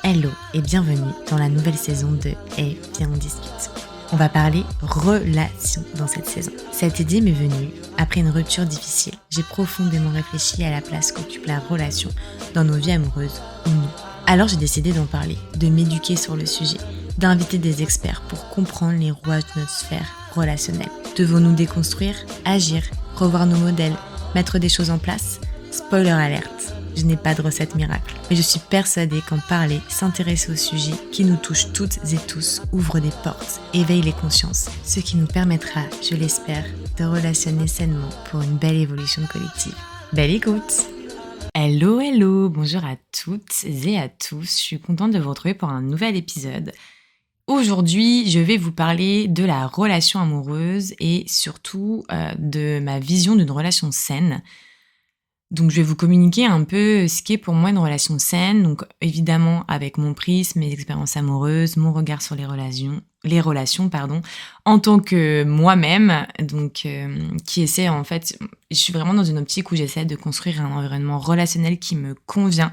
Hello et bienvenue dans la nouvelle saison de Hey, viens on discute. On va parler relations dans cette saison. Cette idée m'est venue après une rupture difficile. J'ai profondément réfléchi à la place qu'occupe la relation dans nos vies amoureuses ou non. Alors j'ai décidé d'en parler, de m'éduquer sur le sujet, d'inviter des experts pour comprendre les rouages de notre sphère relationnelle. Devons-nous déconstruire, agir, revoir nos modèles, mettre des choses en place ? Spoiler alerte, je n'ai pas de recette miracle, mais je suis persuadée qu'en parler, s'intéresser au sujet qui nous touche toutes et tous, ouvre des portes, éveille les consciences, ce qui nous permettra, je l'espère, de relationner sainement pour une belle évolution collective. Belle écoute! Hello, bonjour à toutes et à tous, je suis contente de vous retrouver pour un nouvel épisode. Aujourd'hui, je vais vous parler de la relation amoureuse et surtout de ma vision d'une relation saine. Donc je vais vous communiquer un peu ce qu'est pour moi une relation saine, donc évidemment avec mon prisme, mes expériences amoureuses, mon regard sur les relations, en tant que moi-même, donc qui essaie en fait, je suis vraiment dans une optique où j'essaie de construire un environnement relationnel qui me convient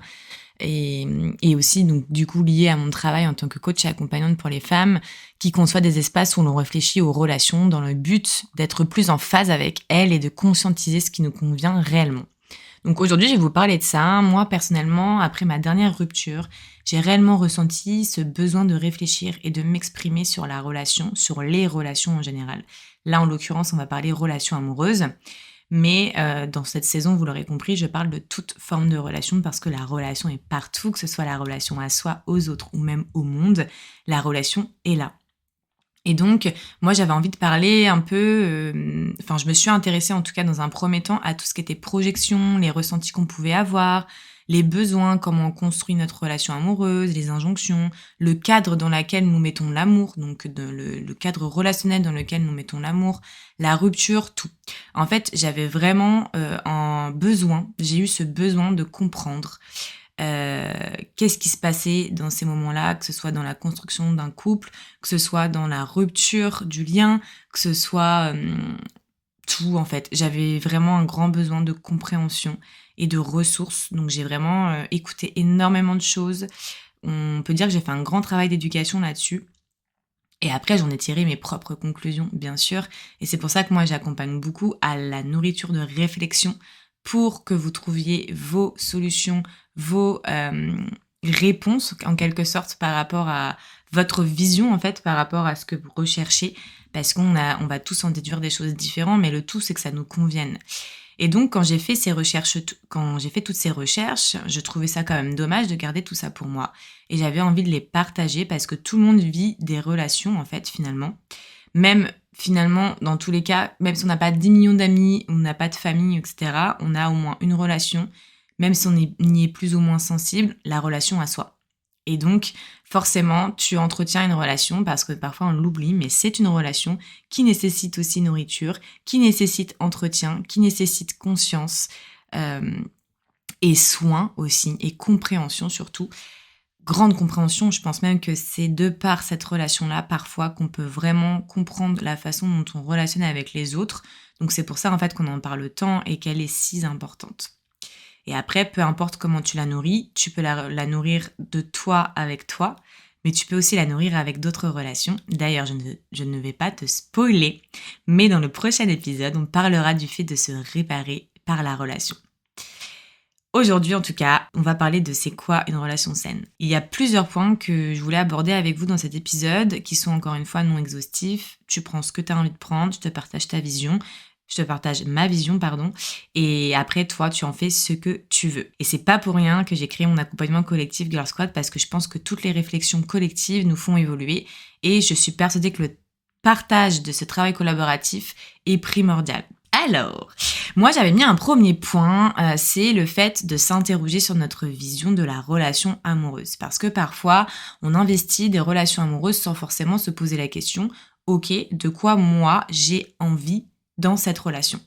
et aussi donc du coup lié à mon travail en tant que coach et accompagnante pour les femmes, qui conçoit des espaces où l'on réfléchit aux relations dans le but d'être plus en phase avec elles et de conscientiser ce qui nous convient réellement. Donc aujourd'hui, je vais vous parler de ça. Moi, personnellement, après ma dernière rupture, j'ai réellement ressenti ce besoin de réfléchir et de m'exprimer sur la relation, sur les relations en général. Là, en l'occurrence, on va parler relations amoureuses. Mais dans cette saison, vous l'aurez compris, je parle de toute forme de relation parce que la relation est partout, que ce soit la relation à soi, aux autres ou même au monde. La relation est là. Et donc, moi, j'avais envie de parler un peu... je me suis intéressée, en tout cas, dans un premier temps, à tout ce qui était projection, les ressentis qu'on pouvait avoir, les besoins, comment on construit notre relation amoureuse, les injonctions, le cadre dans lequel nous mettons l'amour, donc le cadre relationnel dans lequel nous mettons l'amour, la rupture, tout. En fait, j'avais vraiment j'ai eu ce besoin de comprendre qu'est-ce qui se passait dans ces moments-là, que ce soit dans la construction d'un couple, que ce soit dans la rupture du lien, que ce soit tout en fait. J'avais vraiment un grand besoin de compréhension et de ressources, donc j'ai vraiment écouté énormément de choses. On peut dire que j'ai fait un grand travail d'éducation là-dessus. Et après, j'en ai tiré mes propres conclusions, bien sûr. Et c'est pour ça que moi, j'accompagne beaucoup à la nourriture de réflexion pour que vous trouviez vos solutions, vos réponses, en quelque sorte, par rapport à votre vision, en fait, par rapport à ce que vous recherchez. Parce qu'on va tous en déduire des choses différentes, mais le tout, c'est que ça nous convienne. Et donc, quand j'ai fait toutes ces recherches, je trouvais ça quand même dommage de garder tout ça pour moi. Et j'avais envie de les partager parce que tout le monde vit des relations, en fait, finalement. Même, finalement, dans tous les cas, même si on n'a pas 10 millions d'amis, on n'a pas de famille, etc., on a au moins une relation, même si on y est plus ou moins sensible, la relation à soi. Et donc, forcément, tu entretiens une relation parce que parfois on l'oublie, mais c'est une relation qui nécessite aussi nourriture, qui nécessite entretien, qui nécessite conscience et soin aussi, et compréhension surtout. Grande compréhension, je pense même que c'est de par cette relation-là, parfois, qu'on peut vraiment comprendre la façon dont on relationne avec les autres. Donc c'est pour ça en fait qu'on en parle tant et qu'elle est si importante. Et après, peu importe comment tu la nourris, tu peux la nourrir de toi avec toi, mais tu peux aussi la nourrir avec d'autres relations. D'ailleurs, je ne vais pas te spoiler, mais dans le prochain épisode, on parlera du fait de se réparer par la relation. Aujourd'hui, en tout cas, on va parler de c'est quoi une relation saine. Il y a plusieurs points que je voulais aborder avec vous dans cet épisode, qui sont encore une fois non exhaustifs. Tu prends ce que tu as envie de prendre, je te partage ma vision, et après, toi, tu en fais ce que tu veux. Et c'est pas pour rien que j'ai créé mon accompagnement collectif Girl Squad, parce que je pense que toutes les réflexions collectives nous font évoluer, et je suis persuadée que le partage de ce travail collaboratif est primordial. Alors, moi j'avais mis un premier point, c'est le fait de s'interroger sur notre vision de la relation amoureuse. Parce que parfois, on investit des relations amoureuses sans forcément se poser la question, ok, de quoi moi j'ai envie dans cette relation ?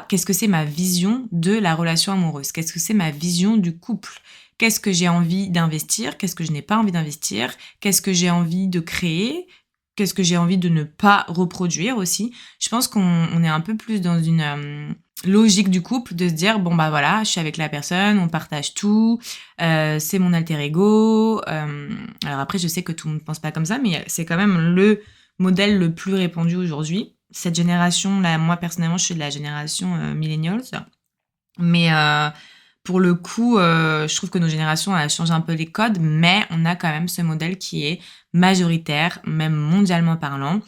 Qu'est-ce que c'est ma vision de la relation amoureuse ? Qu'est-ce que c'est ma vision du couple ? Qu'est-ce que j'ai envie d'investir ? Qu'est-ce que je n'ai pas envie d'investir ? Qu'est-ce que j'ai envie de créer ? Qu'est-ce que j'ai envie de ne pas reproduire aussi ? Je pense qu'on est un peu plus dans une logique du couple de se dire bon bah voilà, je suis avec la personne, on partage tout, c'est mon alter ego. Alors après, je sais que tout le monde pense pas comme ça, mais c'est quand même le modèle le plus répandu aujourd'hui. Cette génération-là, moi personnellement, je suis de la génération millennials, mais pour le coup, je trouve que nos générations elles changent un peu les codes, mais on a quand même ce modèle qui est majoritaire, même mondialement parlant.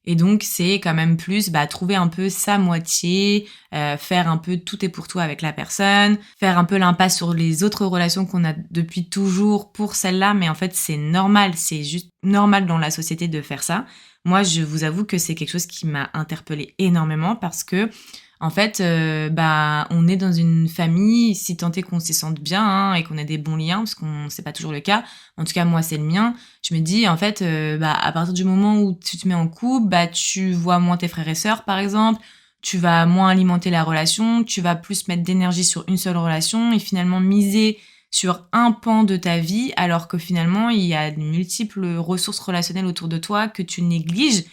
Et donc, c'est quand même plus trouver un peu sa moitié, faire un peu tout et pour tout avec la personne, faire un peu l'impasse sur les autres relations qu'on a depuis toujours pour celle-là, mais en fait, c'est normal, c'est juste normal dans la société de faire ça. Moi, je vous avoue que c'est quelque chose qui m'a interpellée énormément parce que en fait, on est dans une famille, si tant est qu'on s'y sente bien et qu'on ait des bons liens, parce qu'on c'est pas toujours le cas. En tout cas, moi, c'est le mien. Je me dis, en fait, à partir du moment où tu te mets en couple, tu vois moins tes frères et sœurs, par exemple. Tu vas moins alimenter la relation. Tu vas plus mettre d'énergie sur une seule relation et finalement miser sur un pan de ta vie, alors que finalement, il y a de multiples ressources relationnelles autour de toi que tu négliges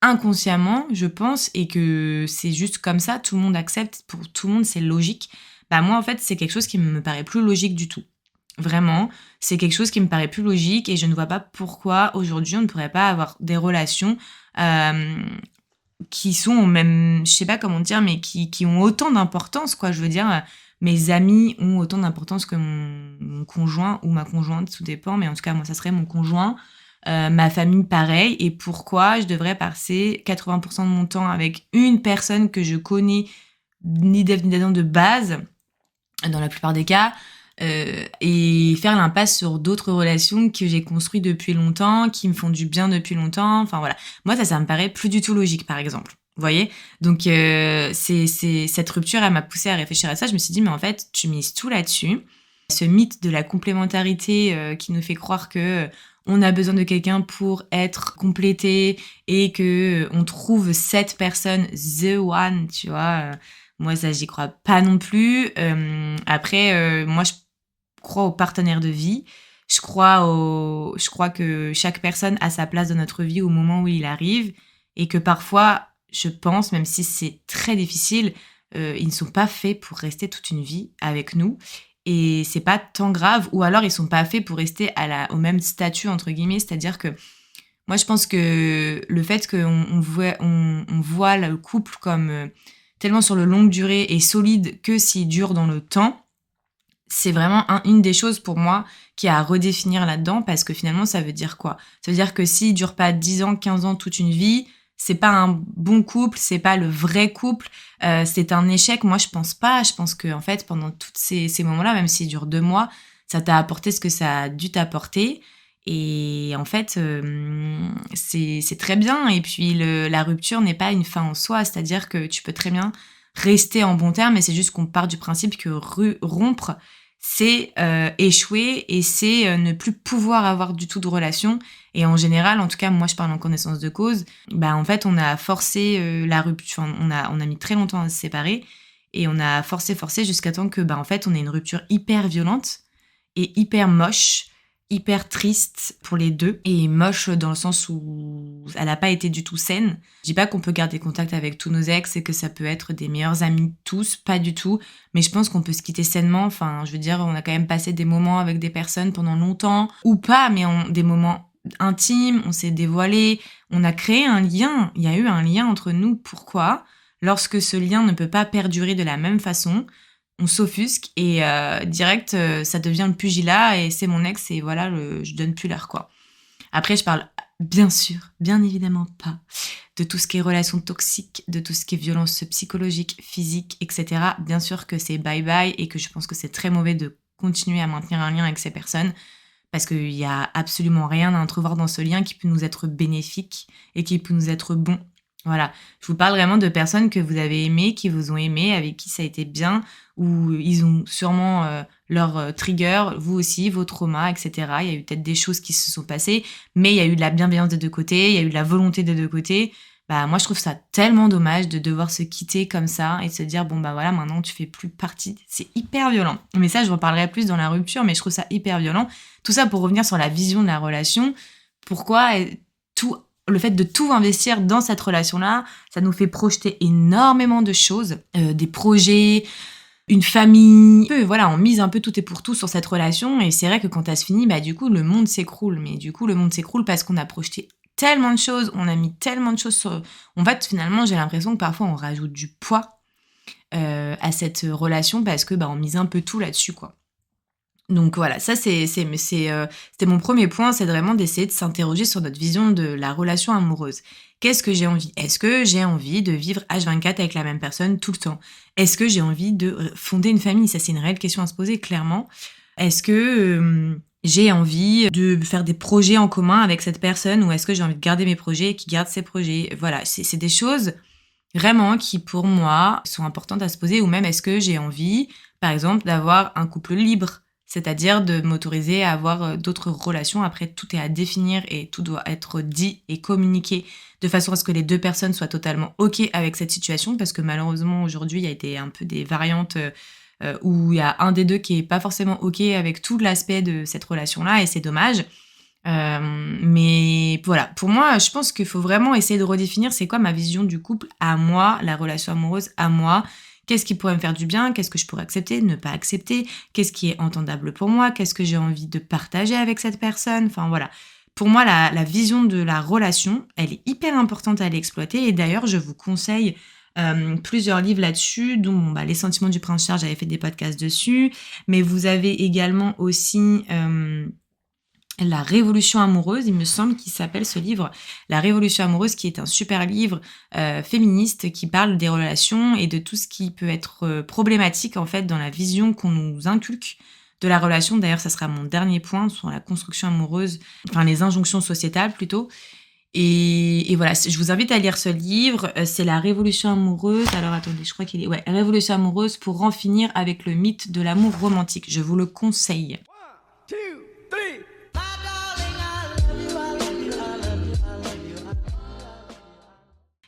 inconsciemment, je pense, et que c'est juste comme ça, tout le monde accepte, pour tout le monde, c'est logique. Moi, en fait, c'est quelque chose qui me paraît plus logique du tout. Vraiment, c'est quelque chose qui me paraît plus logique et je ne vois pas pourquoi aujourd'hui on ne pourrait pas avoir des relations qui sont au même, je sais pas comment dire, mais qui ont autant d'importance, quoi. Je veux dire, mes amis ont autant d'importance que mon conjoint ou ma conjointe, tout dépend, mais en tout cas, moi, ça serait mon conjoint. Ma famille, pareil. Et pourquoi je devrais passer 80% de mon temps avec une personne que je connais ni d'Ève ni d'Adam de base, dans la plupart des cas, et faire l'impasse sur d'autres relations que j'ai construites depuis longtemps, qui me font du bien depuis longtemps. Enfin voilà. Moi, ça me paraît plus du tout logique, par exemple. Vous voyez? Donc, cette rupture, elle m'a poussée à réfléchir à ça. Je me suis dit, mais en fait, tu mises tout là-dessus. Ce mythe de la complémentarité qui nous fait croire que on a besoin de quelqu'un pour être complété et que on trouve cette personne, the one, tu vois. Moi, ça, j'y crois pas non plus. Après, moi, je crois aux partenaires de vie. Je crois que chaque personne a sa place dans notre vie au moment où il arrive et que parfois, je pense, même si c'est très difficile, ils ne sont pas faits pour rester toute une vie avec nous. Et c'est pas tant grave, ou alors ils sont pas faits pour rester au même statut, entre guillemets, c'est-à-dire que moi je pense que le fait qu'on voit le couple comme tellement sur le longue durée et solide que s'il dure dans le temps, c'est vraiment une des choses pour moi qui a à redéfinir là-dedans, parce que finalement ça veut dire quoi? Ça veut dire que s'il dure pas 10 ans, 15 ans, toute une vie, c'est pas un bon couple, c'est pas le vrai couple, c'est un échec. Moi, je pense pas. Je pense que en fait, pendant tous ces moments-là, même s'il dure 2 mois, ça t'a apporté ce que ça a dû t'apporter. Et en fait, c'est très bien. Et puis, la rupture n'est pas une fin en soi. C'est-à-dire que tu peux très bien rester en bon terme, mais c'est juste qu'on part du principe que rompre, c'est échouer et c'est ne plus pouvoir avoir du tout de relation. Et en général, en tout cas, moi, je parle en connaissance de cause, en fait, on a forcé la rupture, on a mis très longtemps à se séparer et on a forcé jusqu'à temps que, en fait, on ait une rupture hyper violente et hyper moche, hyper triste pour les deux, et moche dans le sens où elle n'a pas été du tout saine. Je dis pas qu'on peut garder contact avec tous nos ex et que ça peut être des meilleurs amis tous, pas du tout, mais je pense qu'on peut se quitter sainement. Enfin, je veux dire, on a quand même passé des moments avec des personnes pendant longtemps, ou pas, mais des moments intimes, on s'est dévoilé, on a créé un lien, il y a eu un lien entre nous. Pourquoi? Lorsque ce lien ne peut pas perdurer de la même façon, on s'offusque et direct, ça devient le pugilat et c'est mon ex et voilà, je donne plus l'air, quoi. Après, je parle bien sûr, bien évidemment pas de tout ce qui est relations toxiques, de tout ce qui est violence psychologique, physique, etc. Bien sûr que c'est bye-bye et que je pense que c'est très mauvais de continuer à maintenir un lien avec ces personnes parce qu'il y a absolument rien à entrevoir dans ce lien qui peut nous être bénéfique et qui peut nous être bon. Voilà, je vous parle vraiment de personnes que vous avez aimées, qui vous ont aimé, avec qui ça a été bien, où ils ont sûrement leur trigger, vous aussi, vos traumas, etc. Il y a eu peut-être des choses qui se sont passées, mais il y a eu de la bienveillance des deux côtés, il y a eu de la volonté des deux côtés. Moi, je trouve ça tellement dommage de devoir se quitter comme ça et de se dire, voilà, maintenant, tu fais plus partie. C'est hyper violent. Mais ça, je reparlerai plus dans la rupture, mais je trouve ça hyper violent. Tout ça pour revenir sur la vision de la relation. Pourquoi tout le fait de tout investir dans cette relation-là, ça nous fait projeter énormément de choses, des projets, une famille. Voilà, on mise un peu tout et pour tout sur cette relation. Et c'est vrai que quand elle se finit, du coup, le monde s'écroule. Mais du coup, le monde s'écroule parce qu'on a projeté tellement de choses, on a mis tellement de choses sur... En fait, finalement, j'ai l'impression que parfois, on rajoute du poids à cette relation parce que on mise un peu tout là-dessus, quoi. Donc voilà, ça c'était mon premier point, c'est vraiment d'essayer de s'interroger sur notre vision de la relation amoureuse. Qu'est-ce que j'ai envie? Est-ce que j'ai envie de vivre H24 avec la même personne tout le temps? Est-ce que j'ai envie de fonder une famille? Ça, c'est une réelle question à se poser, clairement. Est-ce que j'ai envie de faire des projets en commun avec cette personne ou est-ce que j'ai envie de garder mes projets et qu'il garde ses projets? Voilà, c'est des choses vraiment qui, pour moi, sont importantes à se poser. Ou même, est-ce que j'ai envie, par exemple, d'avoir un couple libre? C'est-à-dire de m'autoriser à avoir d'autres relations. Après, tout est à définir et tout doit être dit et communiqué de façon à ce que les deux personnes soient totalement OK avec cette situation. Parce que malheureusement, aujourd'hui, il y a un peu des variantes où il y a un des deux qui est pas forcément OK avec tout l'aspect de cette relation-là et c'est dommage. Mais voilà, pour moi, je pense qu'il faut vraiment essayer de redéfinir c'est quoi ma vision du couple à moi, la relation amoureuse à moi. Qu'est-ce qui pourrait me faire du bien? Qu'est-ce que je pourrais accepter, ne pas accepter? Qu'est-ce qui est entendable pour moi? Qu'est-ce que j'ai envie de partager avec cette personne? Enfin voilà. Pour moi, la vision de la relation, elle est hyper importante à aller exploiter. Et d'ailleurs, je vous conseille plusieurs livres là-dessus, dont Les Sentiments du Prince Charles, j'avais fait des podcasts dessus. Mais vous avez également aussi... La Révolution amoureuse, il me semble qu'il s'appelle ce livre, La Révolution amoureuse, qui est un super livre féministe qui parle des relations et de tout ce qui peut être problématique en fait dans la vision qu'on nous inculque de la relation. D'ailleurs, ça sera mon dernier point sur la construction amoureuse, enfin les injonctions sociétales plutôt. Et voilà, je vous invite à lire ce livre. C'est La Révolution amoureuse. Alors attendez, je crois qu'il est... Ouais, La Révolution amoureuse pour en finir avec le mythe de l'amour romantique. Je vous le conseille.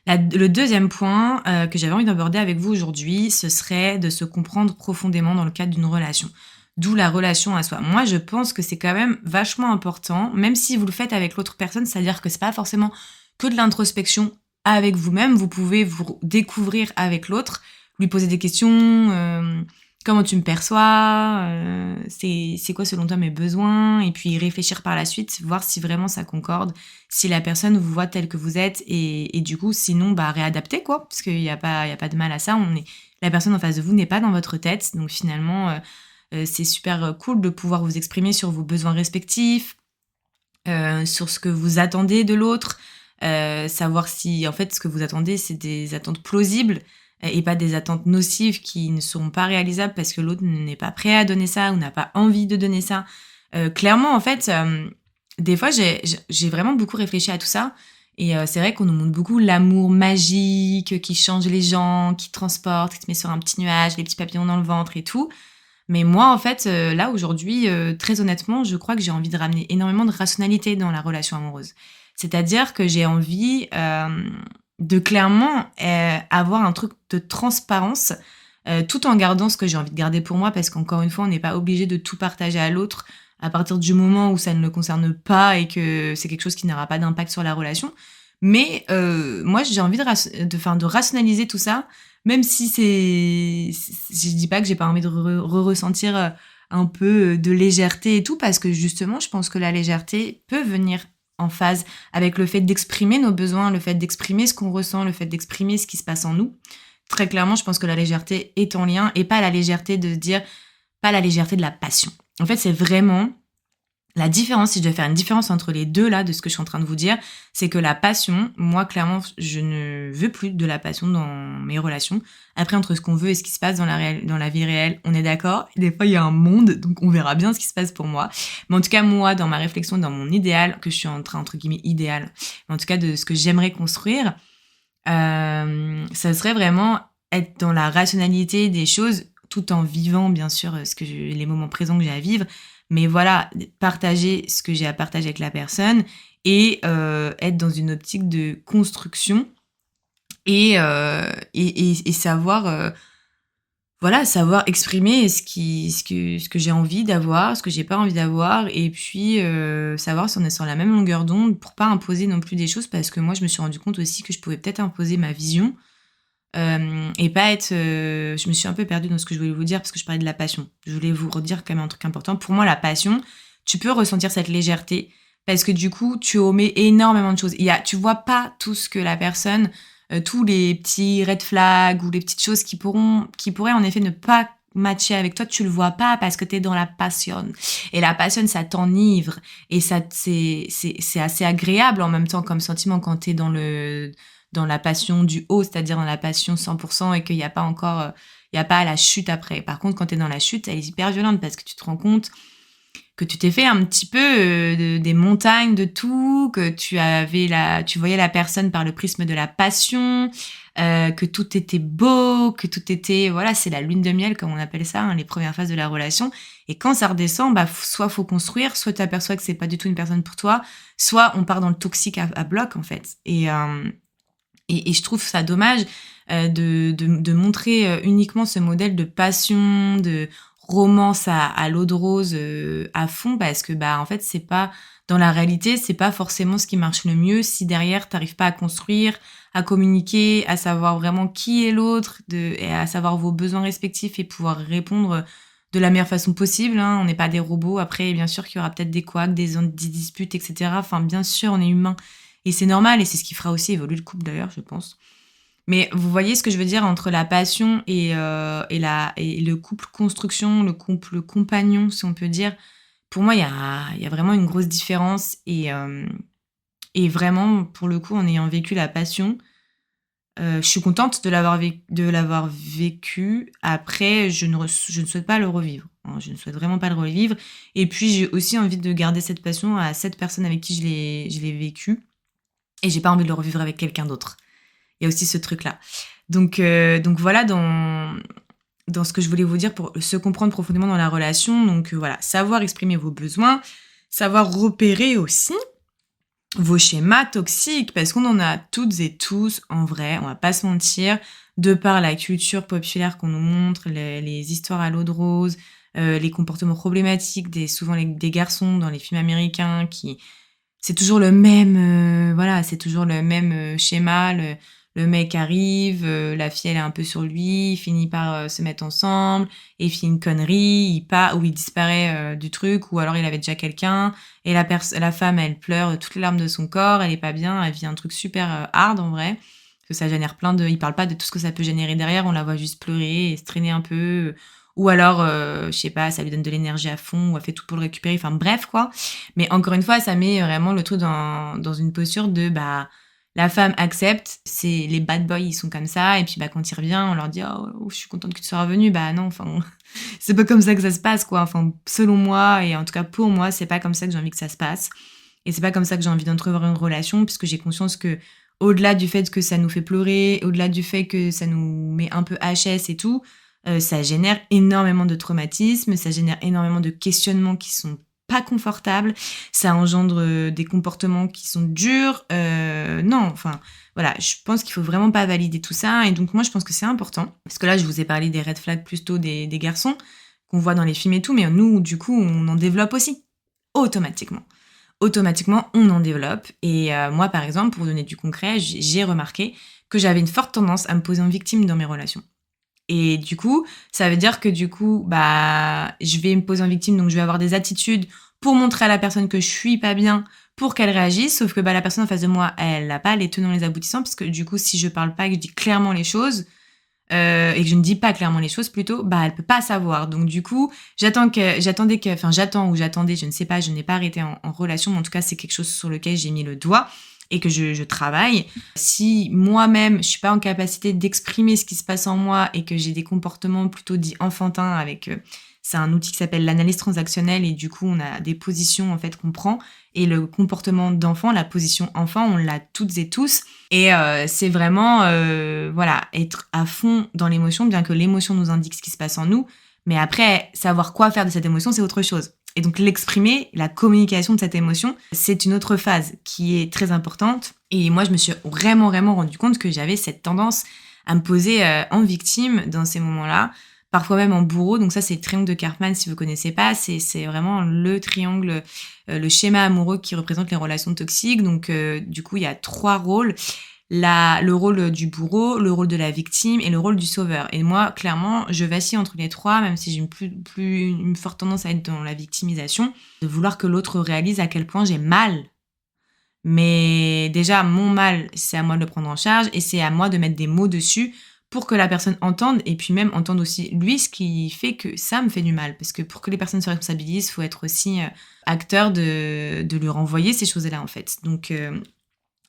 1, 2, 3. Le deuxième point que j'avais envie d'aborder avec vous aujourd'hui, ce serait de se comprendre profondément dans le cadre d'une relation. D'où la relation à soi. Moi, je pense que c'est quand même vachement important, même si vous le faites avec l'autre personne, c'est-à-dire que c'est pas forcément que de l'introspection avec vous-même, vous pouvez vous découvrir avec l'autre, lui poser des questions, comment tu me perçois, c'est quoi selon toi mes besoins, et puis réfléchir par la suite, voir si vraiment ça concorde, si la personne vous voit tel que vous êtes, et du coup, sinon, réadapter, quoi, parce qu'il y a pas de mal à ça, la personne en face de vous n'est pas dans votre tête, donc finalement, c'est super cool de pouvoir vous exprimer sur vos besoins respectifs, sur ce que vous attendez de l'autre, savoir si, en fait, ce que vous attendez, c'est des attentes plausibles, et pas des attentes nocives qui ne seront pas réalisables parce que l'autre n'est pas prêt à donner ça ou n'a pas envie de donner ça. Clairement, en fait, des fois, j'ai vraiment beaucoup réfléchi à tout ça. Et c'est vrai qu'on nous montre beaucoup l'amour magique qui change les gens, qui transporte, qui te met sur un petit nuage, les petits papillons dans le ventre et tout. Mais moi, en fait, là, aujourd'hui, très honnêtement, je crois que j'ai envie de ramener énormément de rationalité dans la relation amoureuse. C'est-à-dire que j'ai envie... de clairement avoir un truc de transparence tout en gardant ce que j'ai envie de garder pour moi parce qu'encore une fois, on n'est pas obligé de tout partager à l'autre à partir du moment où ça ne le concerne pas et que c'est quelque chose qui n'aura pas d'impact sur la relation. Mais moi, j'ai envie de rationaliser tout ça, même si je dis pas que j'ai pas envie de ressentir un peu de légèreté et tout, parce que justement, je pense que la légèreté peut venir en phase avec le fait d'exprimer nos besoins, le fait d'exprimer ce qu'on ressent, le fait d'exprimer ce qui se passe en nous. Très clairement, je pense que la légèreté est en lien et pas la légèreté pas la légèreté de la passion. En fait, c'est vraiment la différence, si je dois faire une différence entre les deux là, de ce que je suis en train de vous dire, c'est que la passion, moi clairement, je ne veux plus de la passion dans mes relations. Après, entre ce qu'on veut et ce qui se passe dans la vie réelle, on est d'accord. Des fois, il y a un monde, donc on verra bien ce qui se passe pour moi. Mais en tout cas, moi, dans ma réflexion, dans mon idéal, que je suis en train, entre guillemets, idéal, mais en tout cas de ce que j'aimerais construire, ça serait vraiment être dans la rationalité des choses, tout en vivant, bien sûr, les moments présents que j'ai à vivre. Mais voilà, partager ce que j'ai à partager avec la personne et être dans une optique de construction et savoir voilà, savoir exprimer ce que j'ai envie d'avoir, ce que j'ai pas envie d'avoir et puis, savoir si on est sur la même longueur d'onde pour pas imposer non plus des choses parce que moi, je me suis rendu compte aussi que je pouvais peut-être imposer ma vision, et pas être, je me suis un peu perdue dans ce que je voulais vous dire parce que je parlais de la passion. Je voulais vous redire quand même un truc important. Pour moi, la passion, tu peux ressentir cette légèreté parce que du coup, tu omets énormément de choses. Tu vois pas tout ce que la personne, tous les petits red flags ou les petites choses qui pourraient en effet ne pas matcher avec toi, tu le vois pas parce que tu es dans la passion. Et la passion, ça t'enivre et ça, c'est assez agréable en même temps comme sentiment quand tu es dans la passion du haut, c'est-à-dire dans la passion 100% et qu'il n'y a pas encore, il y a pas la chute après. Par contre, quand tu es dans la chute, elle est hyper violente parce que tu te rends compte que tu t'es fait un petit peu des montagnes de tout, que tu voyais la personne par le prisme de la passion, que tout était beau, que tout était, voilà, c'est la lune de miel comme on appelle ça, hein, les premières phases de la relation. Et quand ça redescend, bah soit faut construire, soit tu aperçois que c'est pas du tout une personne pour toi, soit on part dans le toxique à bloc en fait. Et je trouve ça dommage de montrer uniquement ce modèle de passion, de romance à l'eau de rose à fond parce que bah en fait c'est pas dans la réalité c'est pas forcément ce qui marche le mieux si derrière t'arrives pas à construire, à communiquer, à savoir vraiment qui est l'autre, et à savoir vos besoins respectifs et pouvoir répondre de la meilleure façon possible. Hein. On n'est pas des robots. Après bien sûr qu'il y aura peut-être des couacs, des disputes, etc. Enfin bien sûr on est humain. Et c'est normal, et c'est ce qui fera aussi évoluer le couple d'ailleurs, je pense. Mais vous voyez ce que je veux dire entre la passion et le couple construction, le couple compagnon, si on peut dire. Pour moi, il y a vraiment une grosse différence. Et vraiment, pour le coup, en ayant vécu la passion, je suis contente de l'avoir vécu. Après, je ne souhaite pas le revivre. Hein, je ne souhaite vraiment pas le revivre. Et puis, j'ai aussi envie de garder cette passion à cette personne avec qui je l'ai vécu. Et j'ai pas envie de le revivre avec quelqu'un d'autre. Il y a aussi ce truc-là. Donc voilà dans ce que je voulais vous dire pour se comprendre profondément dans la relation. Donc voilà, savoir exprimer vos besoins, savoir repérer aussi vos schémas toxiques, parce qu'on en a toutes et tous, en vrai, on va pas se mentir, de par la culture populaire qu'on nous montre, les histoires à l'eau de rose, les comportements problématiques souvent des garçons dans les films américains qui c'est toujours le même, voilà, c'est toujours le même schéma. Le mec arrive, la fille elle est un peu sur lui, il finit par se mettre ensemble, et il fait une connerie, ou il disparaît du truc, ou alors il avait déjà quelqu'un, et la femme elle pleure toutes les larmes de son corps, elle est pas bien, elle vit un truc super hard en vrai, parce que ça génère il parle pas de tout ce que ça peut générer derrière, on la voit juste pleurer et se traîner un peu, ou alors, je sais pas, ça lui donne de l'énergie à fond, ou elle fait tout pour le récupérer, enfin bref quoi. Mais encore une fois, ça met vraiment le truc dans une posture de, bah, la femme accepte, c'est les bad boys, ils sont comme ça, et puis bah quand il revient, on leur dit oh, je suis contente que tu sois revenu, bah non, enfin c'est pas comme ça que ça se passe quoi. Enfin selon moi et en tout cas pour moi, c'est pas comme ça que j'ai envie que ça se passe, et c'est pas comme ça que j'ai envie d'entrevoir une relation, puisque j'ai conscience que au-delà du fait que ça nous fait pleurer, au-delà du fait que ça nous met un peu HS et tout, ça génère énormément de traumatismes, ça génère énormément de questionnements qui sont pas confortables, ça engendre des comportements qui sont durs. Non, enfin, voilà, je pense qu'il faut vraiment pas valider tout ça. Et donc, moi, je pense que c'est important. Parce que là, je vous ai parlé des red flags plutôt des garçons qu'on voit dans les films et tout, mais nous, du coup, on en développe aussi, automatiquement. Automatiquement, on en développe. Et moi, par exemple, pour vous donner du concret, j'ai remarqué que j'avais une forte tendance à me poser en victime dans mes relations. Et du coup, ça veut dire que du coup, bah, je vais me poser en victime, donc je vais avoir des attitudes pour montrer à la personne que je suis pas bien, pour qu'elle réagisse, sauf que bah, la personne en face de moi, elle n'a pas les tenants les aboutissants, parce que du coup, si je parle pas, que je dis clairement les choses, et que je ne dis pas clairement les choses plutôt, bah elle peut pas savoir. Donc du coup, j'attends, ou j'attendais, je ne sais pas, je n'ai pas arrêté en relation, mais en tout cas, c'est quelque chose sur lequel j'ai mis le doigt et que je travaille. Si moi-même, je suis pas en capacité d'exprimer ce qui se passe en moi et que j'ai des comportements plutôt dits enfantins c'est un outil qui s'appelle l'analyse transactionnelle, et du coup, on a des positions en fait qu'on prend, et le comportement d'enfant, la position enfant, on l'a toutes et tous, et c'est vraiment voilà, être à fond dans l'émotion, bien que l'émotion nous indique ce qui se passe en nous, mais après, savoir quoi faire de cette émotion, c'est autre chose. Et donc l'exprimer, la communication de cette émotion, c'est une autre phase qui est très importante. Et moi, je me suis vraiment rendu compte que j'avais cette tendance à me poser en victime dans ces moments-là, parfois même en bourreau. Donc ça, c'est le triangle de Karpman, si vous connaissez pas. C'est vraiment le triangle, le schéma amoureux qui représente les relations toxiques. Donc du coup, il y a 3 rôles. Le rôle du bourreau, le rôle de la victime et le rôle du sauveur. Et moi, clairement, je vacille entre les 3, même si j'ai une forte tendance à être dans la victimisation, de vouloir que l'autre réalise à quel point j'ai mal. Mais déjà, mon mal, c'est à moi de le prendre en charge et c'est à moi de mettre des mots dessus pour que la personne entende et puis même entende aussi lui ce qui fait que ça me fait du mal. Parce que pour que les personnes se responsabilisent, il faut être aussi acteur de lui renvoyer ces choses-là, en fait. Donc,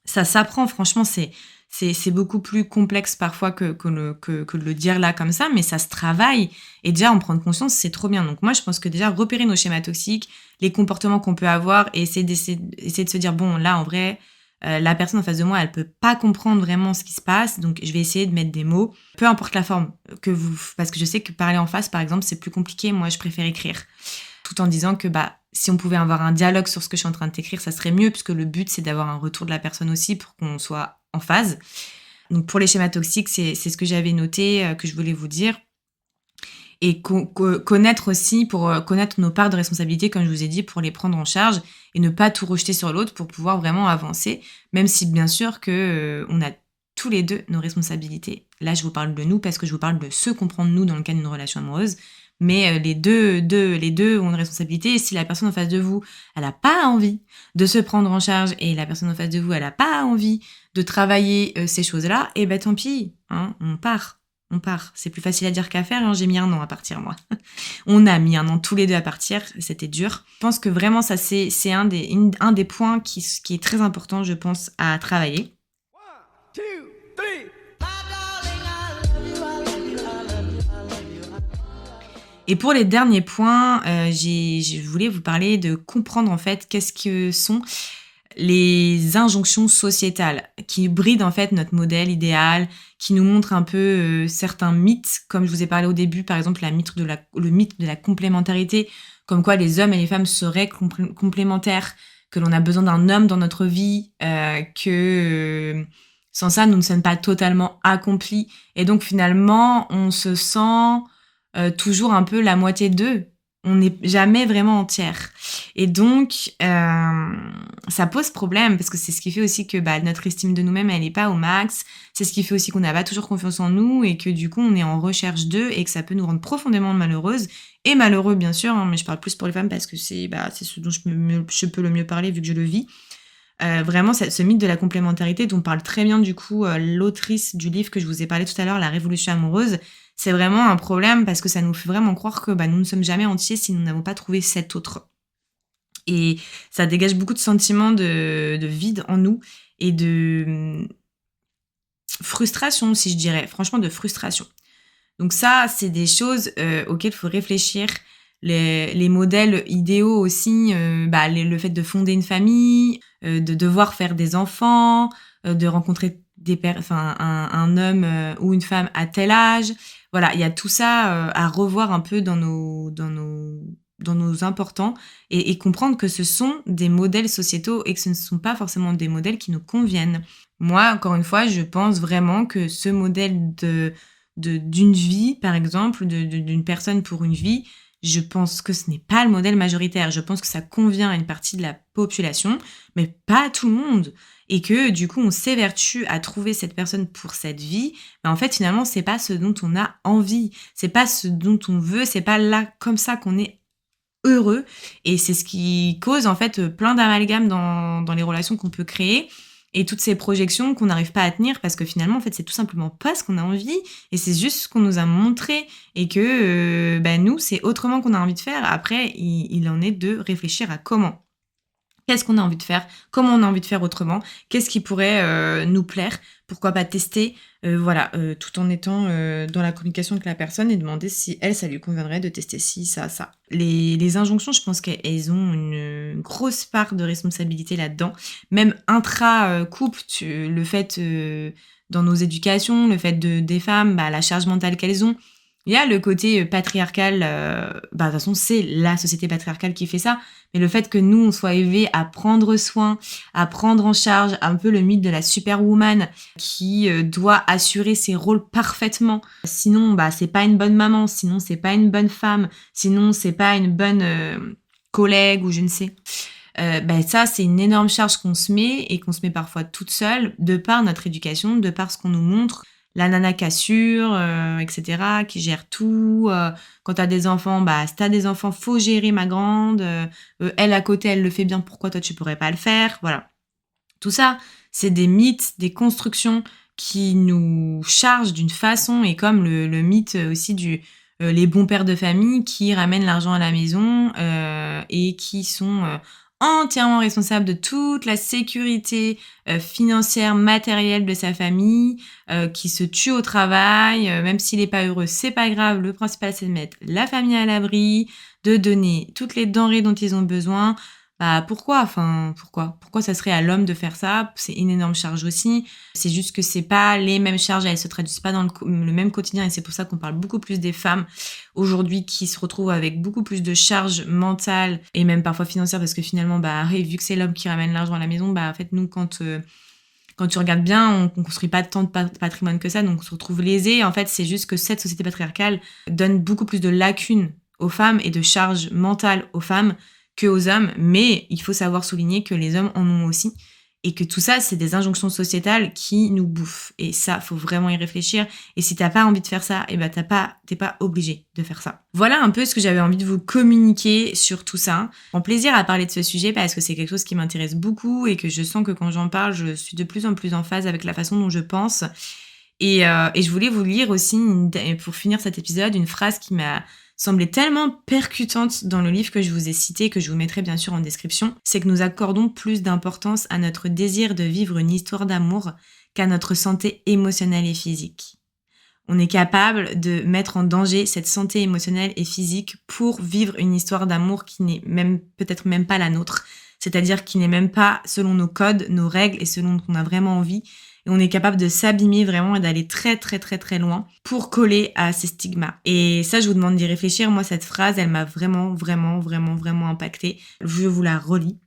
ça s'apprend, franchement, c'est beaucoup plus complexe parfois que de le dire là comme ça, mais ça se travaille. Et déjà, en prendre conscience, c'est trop bien. Donc moi, je pense que déjà, repérer nos schémas toxiques, les comportements qu'on peut avoir, et essayer de se dire, bon, là, en vrai, la personne en face de moi, elle peut pas comprendre vraiment ce qui se passe, donc je vais essayer de mettre des mots, peu importe la forme parce que je sais que parler en face, par exemple, c'est plus compliqué. Moi, je préfère écrire, tout en disant que si on pouvait avoir un dialogue sur ce que je suis en train de t'écrire, ça serait mieux, puisque le but, c'est d'avoir un retour de la personne aussi pour qu'on soit en phase. Donc pour les schémas toxiques, c'est ce que j'avais noté, que je voulais vous dire. Et connaître aussi, pour connaître nos parts de responsabilité, comme je vous ai dit, pour les prendre en charge et ne pas tout rejeter sur l'autre pour pouvoir vraiment avancer, même si bien sûr que on a tous les deux nos responsabilités. Là, je vous parle de nous parce que je vous parle de se comprendre nous dans le cadre d'une relation amoureuse, mais les deux ont une responsabilité. Et si la personne en face de vous, elle n'a pas envie de se prendre en charge et la personne en face de vous, elle n'a pas envie de travailler ces choses-là, et ben tant pis, hein, on part. C'est plus facile à dire qu'à faire, hein. J'ai mis 1 an à partir, moi. On a mis 1 an tous les deux à partir, c'était dur. Je pense que vraiment, ça, c'est un des points qui est très important, je pense, à travailler. 1, 2, 3. Et pour les derniers points, je voulais vous parler de comprendre, en fait, qu'est-ce que sont les injonctions sociétales qui brident en fait notre modèle idéal, qui nous montrent un peu certains mythes, comme je vous ai parlé au début, par exemple le mythe de la complémentarité, comme quoi les hommes et les femmes seraient complémentaires, que l'on a besoin d'un homme dans notre vie, que sans ça nous ne sommes pas totalement accomplis, et donc finalement on se sent toujours un peu la moitié d'eux. On n'est jamais vraiment entière. Et donc, ça pose problème parce que c'est ce qui fait aussi que notre estime de nous-mêmes, elle n'est pas au max. C'est ce qui fait aussi qu'on n'a pas toujours confiance en nous et que du coup, on est en recherche d'eux et que ça peut nous rendre profondément malheureuses et malheureux, bien sûr. Hein, mais je parle plus pour les femmes parce que c'est ce dont je peux le mieux parler vu que je le vis. Vraiment, ce mythe de la complémentarité dont parle très bien du coup l'autrice du livre que je vous ai parlé tout à l'heure, La Révolution amoureuse, c'est vraiment un problème parce que ça nous fait vraiment croire que nous ne sommes jamais entiers si nous n'avons pas trouvé cet autre. Et ça dégage beaucoup de sentiments de vide en nous et de frustration, si je dirais, franchement de frustration. Donc ça, c'est des choses auxquelles il faut réfléchir. Les modèles idéaux aussi, le fait de fonder une famille, de devoir faire des enfants, de rencontrer un homme ou une femme à tel âge. Voilà, il y a tout ça à revoir un peu dans nos importants et comprendre que ce sont des modèles sociétaux et que ce ne sont pas forcément des modèles qui nous conviennent. Moi, encore une fois, je pense vraiment que ce modèle d'une vie, par exemple, d'une personne pour une vie, je pense que ce n'est pas le modèle majoritaire. Je pense que ça convient à une partie de la population, mais pas à tout le monde. Et que du coup, on s'évertue à trouver cette personne pour cette vie. Mais en fait, finalement, c'est pas ce dont on a envie. C'est pas ce dont on veut. C'est pas là, comme ça, qu'on est heureux. Et c'est ce qui cause, en fait, plein d'amalgames dans les relations qu'on peut créer. Et toutes ces projections qu'on n'arrive pas à tenir parce que finalement, en fait, c'est tout simplement pas ce qu'on a envie et c'est juste ce qu'on nous a montré et que nous, c'est autrement qu'on a envie de faire. Après, il en est de réfléchir à comment. Qu'est-ce qu'on a envie de faire? Comment on a envie de faire autrement? Qu'est-ce qui pourrait nous plaire? Pourquoi pas tester? Tout en étant dans la communication avec la personne et demander si elle, ça lui conviendrait de tester ci, ça, ça. Les injonctions, je pense qu'elles ont une grosse part de responsabilité là-dedans. Même intra-couple, le fait dans nos éducations, le fait des femmes, la charge mentale qu'elles ont, Il y a le côté patriarcal, de toute façon, c'est la société patriarcale qui fait ça. Mais le fait que nous, on soit élevés à prendre soin, à prendre en charge un peu le mythe de la superwoman qui doit assurer ses rôles parfaitement. Sinon, c'est pas une bonne maman, sinon c'est pas une bonne femme, sinon c'est pas une bonne collègue ou je ne sais. Ça, c'est une énorme charge qu'on se met et qu'on se met parfois toute seule de par notre éducation, de par ce qu'on nous montre. La nana qui assure, etc., qui gère tout. Quand t'as des enfants, si t'as des enfants, faut gérer ma grande. Elle, à côté, elle le fait bien, pourquoi toi, tu pourrais pas le faire? Voilà. Tout ça, c'est des mythes, des constructions qui nous chargent d'une façon, et comme le mythe aussi les bons pères de famille qui ramènent l'argent à la maison et qui sont entièrement responsable de toute la sécurité financière, matérielle de sa famille, qui se tue au travail, même s'il n'est pas heureux, c'est pas grave. Le principal, c'est de mettre la famille à l'abri, de donner toutes les denrées dont ils ont besoin. Pourquoi ça serait à l'homme de faire ça? C'est une énorme charge aussi. C'est juste que c'est pas les mêmes charges, elles se traduisent pas dans le même quotidien, et c'est pour ça qu'on parle beaucoup plus des femmes aujourd'hui qui se retrouvent avec beaucoup plus de charges mentales et même parfois financières, parce que finalement, vu que c'est l'homme qui ramène l'argent à la maison, en fait, nous, quand tu regardes bien, on construit pas tant de patrimoine que ça, donc on se retrouve lésés. En fait, c'est juste que cette société patriarcale donne beaucoup plus de lacunes aux femmes et de charges mentales aux femmes que aux hommes, mais il faut savoir souligner que les hommes en ont aussi, et que tout ça, c'est des injonctions sociétales qui nous bouffent. Et ça, faut vraiment y réfléchir. Et si t'as pas envie de faire ça, t'es pas obligé de faire ça. Voilà un peu ce que j'avais envie de vous communiquer sur tout ça. Prends plaisir à parler de ce sujet parce que c'est quelque chose qui m'intéresse beaucoup et que je sens que quand j'en parle, je suis de plus en plus en phase avec la façon dont je pense. Et je voulais vous lire aussi, pour finir cet épisode, une phrase qui m'a semblait tellement percutante dans le livre que je vous ai cité, que je vous mettrai bien sûr en description, c'est que nous accordons plus d'importance à notre désir de vivre une histoire d'amour qu'à notre santé émotionnelle et physique. On est capable de mettre en danger cette santé émotionnelle et physique pour vivre une histoire d'amour qui n'est peut-être même pas la nôtre, c'est-à-dire qui n'est même pas selon nos codes, nos règles et selon ce qu'on a vraiment envie. Et on est capable de s'abîmer vraiment et d'aller très très très très loin pour coller à ces stigmas. Et ça, je vous demande d'y réfléchir. Moi, cette phrase, elle m'a vraiment, vraiment, vraiment, vraiment impactée. Je vous la relis.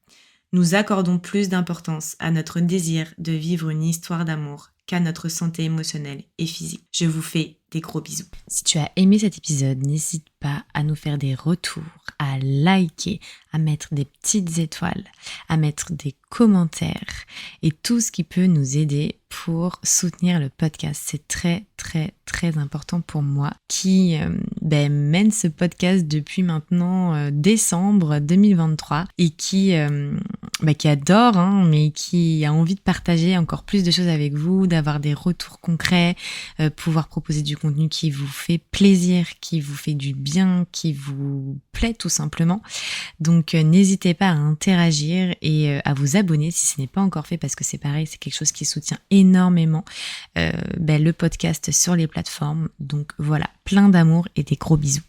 Nous accordons plus d'importance à notre désir de vivre une histoire d'amour qu'à notre santé émotionnelle et physique. Je vous fais des gros bisous. Si tu as aimé cet épisode, n'hésite pas à nous faire des retours, à liker, à mettre des petites étoiles, à mettre des commentaires et tout ce qui peut nous aider pour soutenir le podcast. C'est très très très important pour moi qui mène ce podcast depuis maintenant décembre 2023 et qui adore mais qui a envie de partager encore plus de choses avec vous, d'avoir des retours concrets, pouvoir proposer du contenu qui vous fait plaisir, qui vous fait du bien, qui vous plaît tout simplement. Donc n'hésitez pas à interagir et à vous abonner si ce n'est pas encore fait, parce que c'est pareil, c'est quelque chose qui soutient énormément le podcast sur les plateformes. Donc voilà, plein d'amour et des gros bisous.